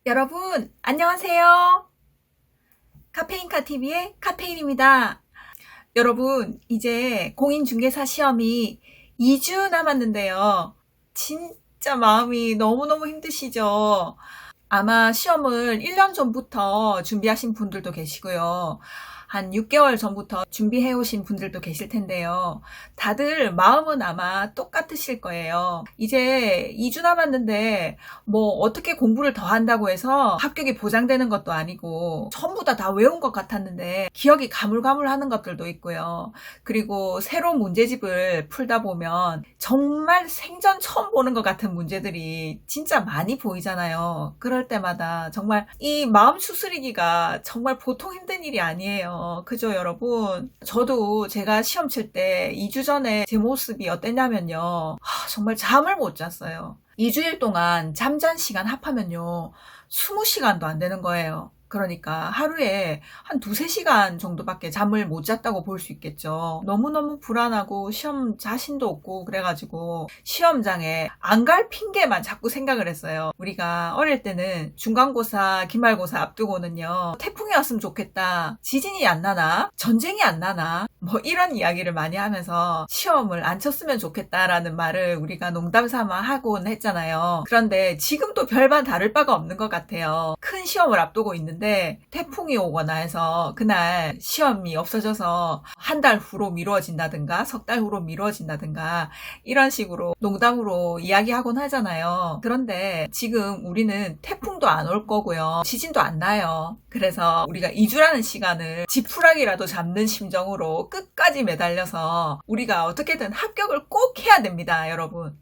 여러분, 안녕하세요. 카페인카TV의 카페인입니다. 여러분, 이제 공인중개사 시험이 2주 남았는데요. 진짜 마음이 너무너무 힘드시죠? 아마 시험을 1년 전부터 준비하신 분들도 계시고요. 한 6개월 전부터 준비해 오신 분들도 계실 텐데요. 다들 마음은 아마 똑같으실 거예요. 이제 2주 남았는데 뭐 어떻게 공부를 더 한다고 해서 합격이 보장되는 것도 아니고 전부 다 외운 것 같았는데 기억이 가물가물하는 것들도 있고요. 그리고 새로운 문제집을 풀다 보면 정말 생전 처음 보는 것 같은 문제들이 진짜 많이 보이잖아요. 그럴 때마다 정말 이 마음 추스리기가 정말 보통 힘든 일이 아니에요. 그죠, 여러분? 저도 제가 시험 칠 때 2주 전에 제 모습이 어땠냐면요. 정말 잠을 못 잤어요. 2주일 동안 잠잔 시간 합하면요. 20시간도 안 되는 거예요. 그러니까 하루에 한 2~3시간 정도밖에 잠을 못 잤다고 볼 수 있겠죠. 너무너무 불안하고 시험 자신도 없고 그래가지고 시험장에 안 갈 핑계만 자꾸 생각을 했어요. 우리가 어릴 때는 중간고사, 기말고사 앞두고는요. 태풍이 왔으면 좋겠다. 지진이 안 나나? 전쟁이 안 나나? 뭐 이런 이야기를 많이 하면서 시험을 안 쳤으면 좋겠다라는 말을 우리가 농담 삼아 하곤 했잖아요. 그런데 지금도 별반 다를 바가 없는 것 같아요. 큰 시험을 앞두고 있는데 태풍이 오거나 해서 그날 시험이 없어져서 한 달 후로 미루어진다든가 석 달 후로 미루어진다든가 이런 식으로 농담으로 이야기하곤 하잖아요. 그런데 지금 우리는 태풍도 안 올 거고요. 지진도 안 나요. 그래서 우리가 2주라는 시간을 지푸라기라도 잡는 심정으로 끝까지 매달려서 우리가 어떻게든 합격을 꼭 해야 됩니다, 여러분.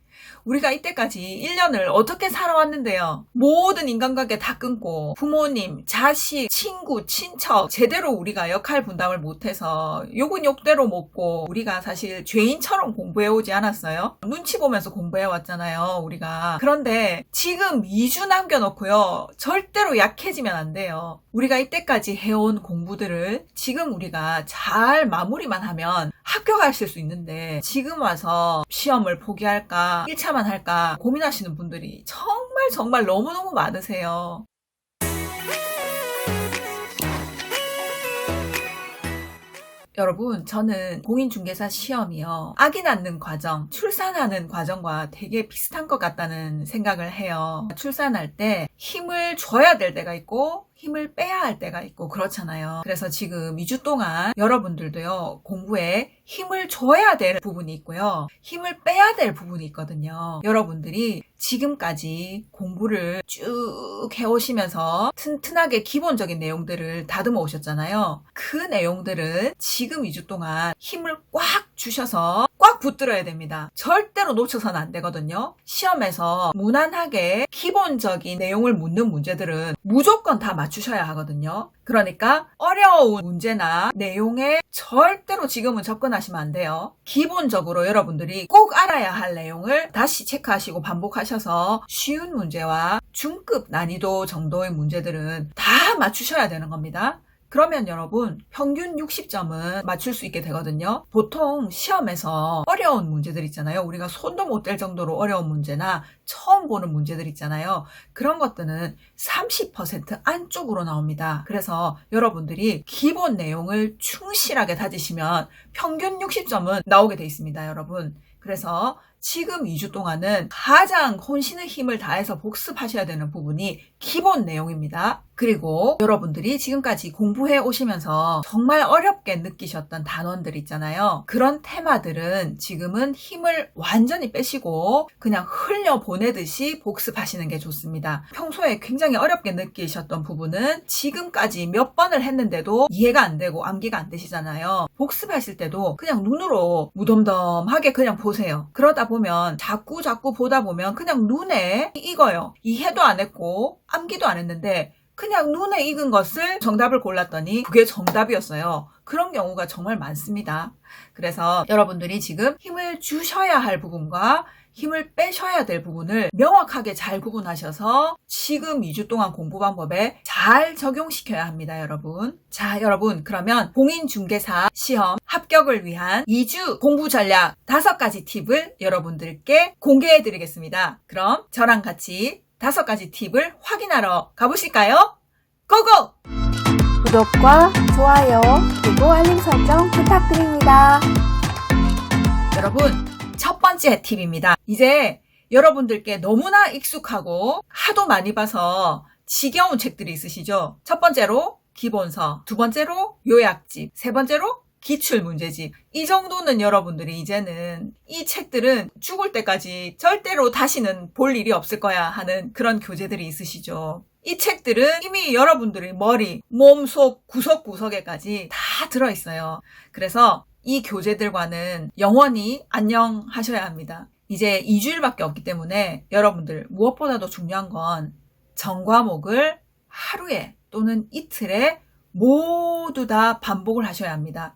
우리가 이때까지 1년을 어떻게 살아왔는데요. 모든 인간관계 다 끊고 부모님, 자식, 친구, 친척 제대로 우리가 역할 분담을 못해서 욕은 욕대로 먹고 우리가 사실 죄인처럼 공부해오지 않았어요? 눈치 보면서 공부해왔잖아요, 우리가. 그런데 지금 2주 남겨놓고요. 절대로 약해지면 안 돼요. 우리가 이때까지 해온 공부들을 지금 우리가 잘 마무리만 하면 합격하실 수 있는데 지금 와서 시험을 포기할까 1차만 할까 고민하시는 분들이 정말 너무너무 많으세요. 여러분, 저는 공인중개사 시험이요. 아기 낳는 과정, 출산하는 과정과 되게 비슷한 것 같다는 생각을 해요. 출산할 때 힘을 줘야 될 때가 있고 힘을 빼야 할 때가 있고 그렇잖아요. 그래서 지금 2주 동안 여러분들도요. 공부에 힘을 줘야 될 부분이 있고요. 힘을 빼야 될 부분이 있거든요. 여러분들이 지금까지 공부를 쭉 해오시면서 튼튼하게 기본적인 내용들을 다듬어 오셨잖아요. 그 내용들은 지금 2주 동안 힘을 꽉 주셔서 꽉 붙들어야 됩니다. 절대로 놓쳐서는 안 되거든요. 시험에서 무난하게 기본적인 내용을 묻는 문제들은 무조건 다 맞추셔야 하거든요. 그러니까 어려운 문제나 내용에 절대로 지금은 접근하시면 안 돼요. 기본적으로 여러분들이 꼭 알아야 할 내용을 다시 체크하시고 반복하셔서 쉬운 문제와 중급 난이도 정도의 문제들은 다 맞추셔야 되는 겁니다. 그러면 여러분 평균 60점은 맞출 수 있게 되거든요. 보통 시험에서 어려운 문제들 있잖아요. 우리가 손도 못 댈 정도로 어려운 문제나 처음 보는 문제들 있잖아요. 그런 것들은 30% 안쪽으로 나옵니다. 그래서 여러분들이 기본 내용을 충실하게 다지시면 평균 60점은 나오게 돼 있습니다, 여러분. 그래서 지금 2주 동안은 가장 혼신의 힘을 다해서 복습하셔야 되는 부분이 기본 내용입니다. 그리고 여러분들이 지금까지 공부해 오시면서 정말 어렵게 느끼셨던 단원들 있잖아요. 그런 테마들은 지금은 힘을 완전히 빼시고 그냥 흘려보내듯이 복습하시는 게 좋습니다. 평소에 굉장히 어렵게 느끼셨던 부분은 지금까지 몇 번을 했는데도 이해가 안 되고 암기가 안 되시잖아요. 복습하실 때도 그냥 눈으로 무덤덤하게 그냥 보세요. 그러다 보면 자꾸 보다 보면 그냥 눈에 익어요. 이해도 안 했고 암기도 안 했는데 그냥 눈에 익은 것을 정답을 골랐더니 그게 정답이었어요. 그런 경우가 정말 많습니다. 그래서 여러분들이 지금 힘을 주셔야 할 부분과 힘을 빼셔야 될 부분을 명확하게 잘 구분하셔서 지금 2주 동안 공부 방법에 잘 적용시켜야 합니다, 여러분. 자, 여러분, 그러면 공인중개사 시험 합격을 위한 2주 공부 전략 5가지 팁을 여러분들께 공개해 드리겠습니다. 그럼 저랑 같이 5가지 팁을 확인하러 가보실까요? 고고! 구독과 좋아요, 그리고 알림 설정 부탁드립니다. 여러분, 첫 번째 팁입니다. 이제 여러분들께 너무나 익숙하고 하도 많이 봐서 지겨운 책들이 있으시죠? 첫 번째로 기본서, 두 번째로 요약집, 세 번째로 기출문제집. 이 정도는 여러분들이 이제는 이 책들은 죽을 때까지 절대로 다시는 볼 일이 없을 거야 하는 그런 교재들이 있으시죠. 이 책들은 이미 여러분들의 머리, 몸, 속, 구석구석에까지 다 들어있어요. 그래서 이 교재들과는 영원히 안녕하셔야 합니다. 이제 2주일밖에 없기 때문에 여러분들 무엇보다도 중요한 건 전 과목을 하루에 또는 이틀에 모두 다 반복을 하셔야 합니다.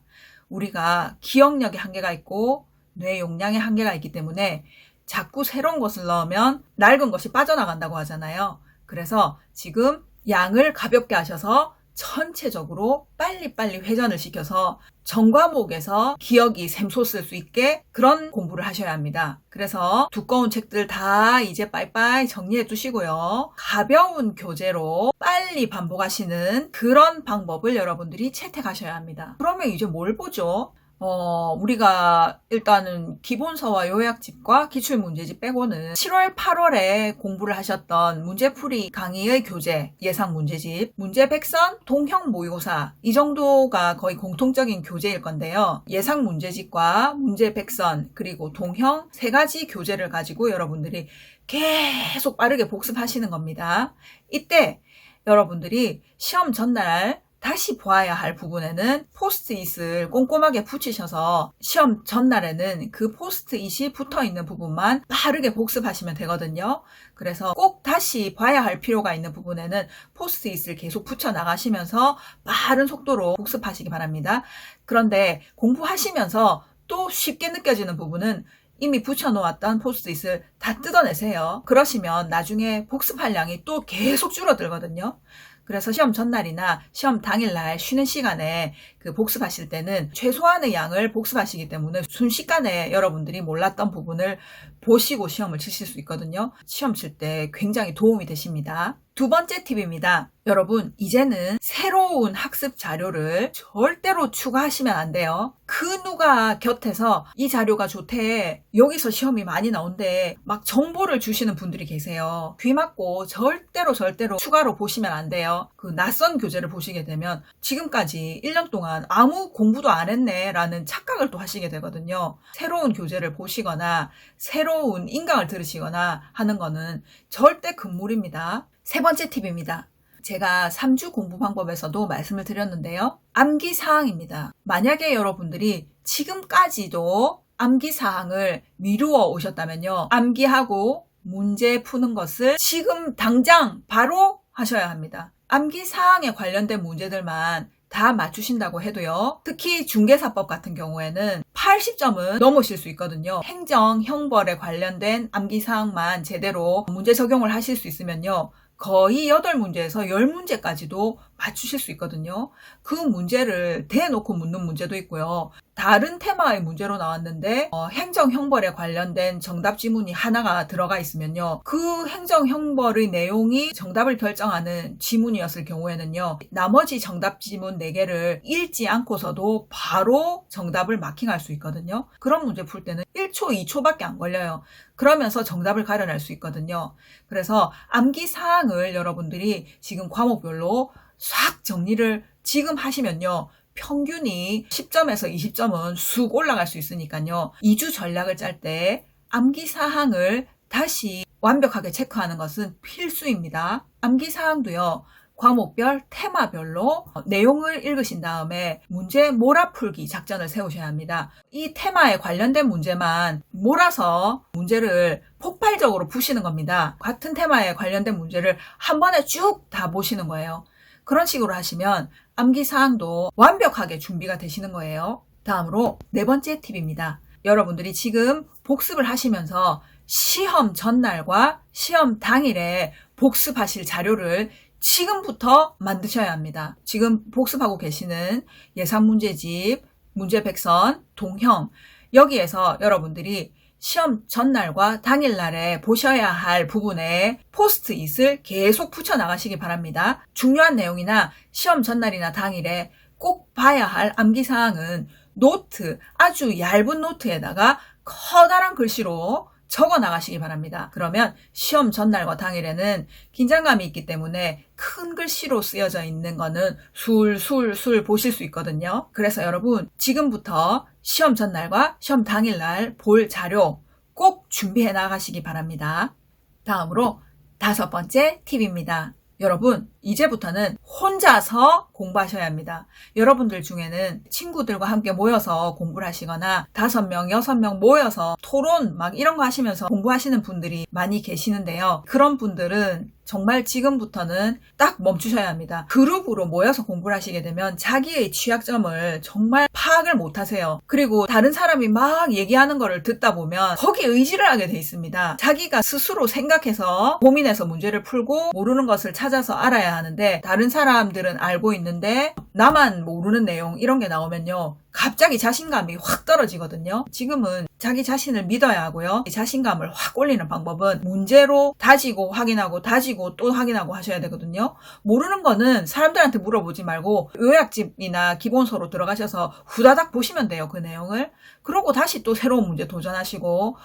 우리가 기억력에 한계가 있고 뇌 용량에 한계가 있기 때문에 자꾸 새로운 것을 넣으면 낡은 것이 빠져나간다고 하잖아요. 그래서 지금 양을 가볍게 하셔서 전체적으로 빨리빨리 회전을 시켜서 전 과목에서 기억이 샘솟을 수 있게 그런 공부를 하셔야 합니다. 그래서 두꺼운 책들 다 이제 빠이빠이 정리해 두시고요. 가벼운 교재로 빨리 반복하시는 그런 방법을 여러분들이 채택하셔야 합니다. 그러면 이제 뭘 보죠? 우리가 일단은 기본서와 요약집과 기출문제집 빼고는 7월, 8월에 공부를 하셨던 문제풀이 강의의 교재, 예상문제집, 문제백선, 동형 모의고사 이 정도가 거의 공통적인 교재일 건데요. 예상문제집과 문제백선 그리고 동형 3가지 교재를 가지고 여러분들이 계속 빠르게 복습하시는 겁니다. 이때 여러분들이 시험 전날 다시 보아야 할 부분에는 포스트잇을 꼼꼼하게 붙이셔서 시험 전날에는 그 포스트잇이 붙어있는 부분만 빠르게 복습하시면 되거든요. 그래서 꼭 다시 봐야 할 필요가 있는 부분에는 포스트잇을 계속 붙여나가시면서 빠른 속도로 복습하시기 바랍니다. 그런데 공부하시면서 또 쉽게 느껴지는 부분은 이미 붙여놓았던 포스트잇을 다 뜯어내세요. 그러시면 나중에 복습할 양이 또 계속 줄어들거든요. 그래서 시험 전날이나 시험 당일날 쉬는 시간에 그 복습하실 때는 최소한의 양을 복습하시기 때문에 순식간에 여러분들이 몰랐던 부분을 보시고 시험을 치실 수 있거든요. 시험 칠 때 굉장히 도움이 되십니다. 두 번째 팁입니다. 여러분, 이제는 새로운 학습 자료를 절대로 추가하시면 안 돼요. 그 누가 곁에서 이 자료가 좋대, 여기서 시험이 많이 나온대 막 정보를 주시는 분들이 계세요. 귀 막고 절대로 추가로 보시면 안 돼요. 그 낯선 교재를 보시게 되면 지금까지 1년 동안 아무 공부도 안 했네 라는 착각을 또 하시게 되거든요. 새로운 교재를 보시거나 새로운 인강을 들으시거나 하는 거는 절대 금물입니다. 세 번째 팁입니다. 제가 3주 공부 방법에서도 말씀을 드렸는데요. 암기사항입니다. 만약에 여러분들이 지금까지도 암기사항을 미루어 오셨다면요. 암기하고 문제 푸는 것을 지금 당장 바로 하셔야 합니다. 암기사항에 관련된 문제들만 다 맞추신다고 해도요. 특히 중개사법 같은 경우에는 80점은 넘으실 수 있거든요. 행정, 형벌에 관련된 암기사항만 제대로 문제 적용을 하실 수 있으면요. 거의 8문제에서 10문제까지도 맞추실 수 있거든요. 그 문제를 대놓고 묻는 문제도 있고요. 다른 테마의 문제로 나왔는데 행정형벌에 관련된 정답 지문이 하나가 들어가 있으면요. 그 행정형벌의 내용이 정답을 결정하는 지문이었을 경우에는요. 나머지 정답 지문 4개를 읽지 않고서도 바로 정답을 마킹할 수 있거든요. 그런 문제 풀 때는 1초, 2초밖에 안 걸려요. 그러면서 정답을 가려낼 수 있거든요. 그래서 암기사항을 여러분들이 지금 과목별로 싹 정리를 지금 하시면요. 평균이 10점에서 20점은 쑥 올라갈 수 있으니까요. 2주 전략을 짤 때 암기사항을 다시 완벽하게 체크하는 것은 필수입니다. 암기사항도요. 과목별, 테마별로 내용을 읽으신 다음에 문제 몰아풀기 작전을 세우셔야 합니다. 이 테마에 관련된 문제만 몰아서 문제를 폭발적으로 푸시는 겁니다. 같은 테마에 관련된 문제를 한 번에 쭉 다 보시는 거예요. 그런 식으로 하시면 암기사항도 완벽하게 준비가 되시는 거예요. 다음으로 4번째 팁입니다. 여러분들이 지금 복습을 하시면서 시험 전날과 시험 당일에 복습하실 자료를 지금부터 만드셔야 합니다. 지금 복습하고 계시는 예상문제집, 문제백선, 동형 여기에서 여러분들이 시험 전날과 당일날에 보셔야 할 부분에 포스트잇을 계속 붙여나가시기 바랍니다. 중요한 내용이나 시험 전날이나 당일에 꼭 봐야 할 암기사항은 노트, 아주 얇은 노트에다가 커다란 글씨로 적어 나가시기 바랍니다. 그러면 시험 전날과 당일에는 긴장감이 있기 때문에 큰 글씨로 쓰여져 있는 거는 술술술 보실 수 있거든요. 그래서 여러분 지금부터 시험 전날과 시험 당일날 볼 자료 꼭 준비해 나가시기 바랍니다. 다음으로 5번째 팁입니다. 여러분 이제부터는 혼자서 공부하셔야 합니다. 여러분들 중에는 친구들과 함께 모여서 공부를 하시거나 5명, 6명 모여서 토론 막 이런 거 하시면서 공부하시는 분들이 많이 계시는데요. 그런 분들은 정말 지금부터는 딱 멈추셔야 합니다. 그룹으로 모여서 공부를 하시게 되면 자기의 취약점을 정말 파악을 못 하세요. 그리고 다른 사람이 막 얘기하는 거를 듣다 보면 거기에 의지를 하게 돼 있습니다. 자기가 스스로 생각해서 고민해서 문제를 풀고 모르는 것을 찾아서 알아야 하는데 다른 사람들은 알고 있는데 나만 모르는 내용 이런 게 나오면요. 갑자기 자신감이 확 떨어지거든요. 지금은 자기 자신을 믿어야 하고요. 자신감을 확 올리는 방법은 문제로 다지고 확인하고 다지고 또 확인하고 하셔야 되거든요. 모르는 거는 사람들한테 물어보지 말고 요약집이나 기본서로 들어가셔서 후다닥 보시면 돼요. 그 내용을. 그러고 다시 또 새로운 문제 도전하시고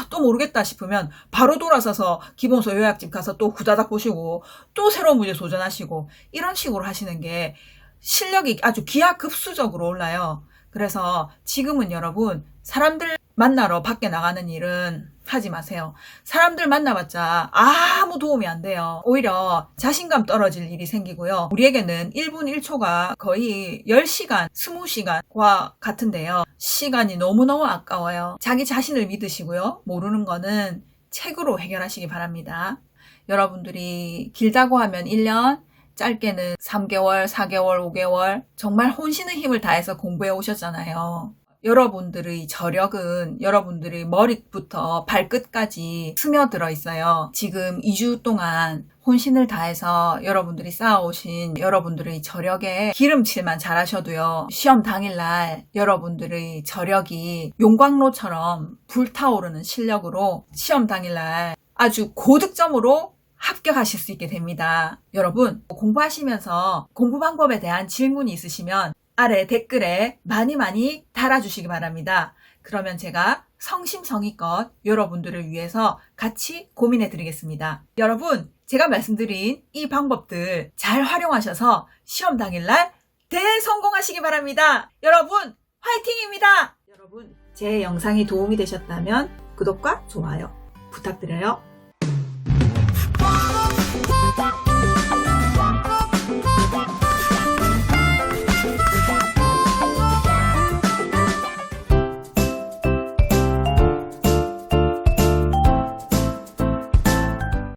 또 모르겠다 싶으면 바로 돌아서서 기본서 요약집 가서 또 후다닥 보시고 또 새로운 문제 도전하시고 이런 식으로 하시는 게 실력이 아주 기하급수적으로 올라요. 그래서 지금은 여러분 사람들 만나러 밖에 나가는 일은 하지 마세요. 사람들 만나봤자 아무 도움이 안 돼요. 오히려 자신감 떨어질 일이 생기고요. 우리에게는 1분 1초가 거의 10시간, 20시간과 같은데요. 시간이 너무너무 아까워요. 자기 자신을 믿으시고요. 모르는 거는 책으로 해결하시기 바랍니다. 여러분들이 길다고 하면 1년, 짧게는 3개월, 4개월, 5개월 정말 혼신의 힘을 다해서 공부해 오셨잖아요. 여러분들의 저력은 여러분들의 머리부터 발끝까지 스며들어 있어요. 지금 2주 동안 혼신을 다해서 여러분들이 쌓아오신 여러분들의 저력에 기름칠만 잘하셔도요. 시험 당일날 여러분들의 저력이 용광로처럼 불타오르는 실력으로 시험 당일날 아주 고득점으로 합격하실 수 있게 됩니다. 여러분 공부하시면서 공부 방법에 대한 질문이 있으시면 아래 댓글에 많이 달아주시기 바랍니다. 그러면 제가 성심성의껏 여러분들을 위해서 같이 고민해 드리겠습니다. 여러분 제가 말씀드린 이 방법들 잘 활용하셔서 시험 당일날 대성공하시기 바랍니다. 여러분 화이팅입니다. 여러분 제 영상이 도움이 되셨다면 구독과 좋아요 부탁드려요.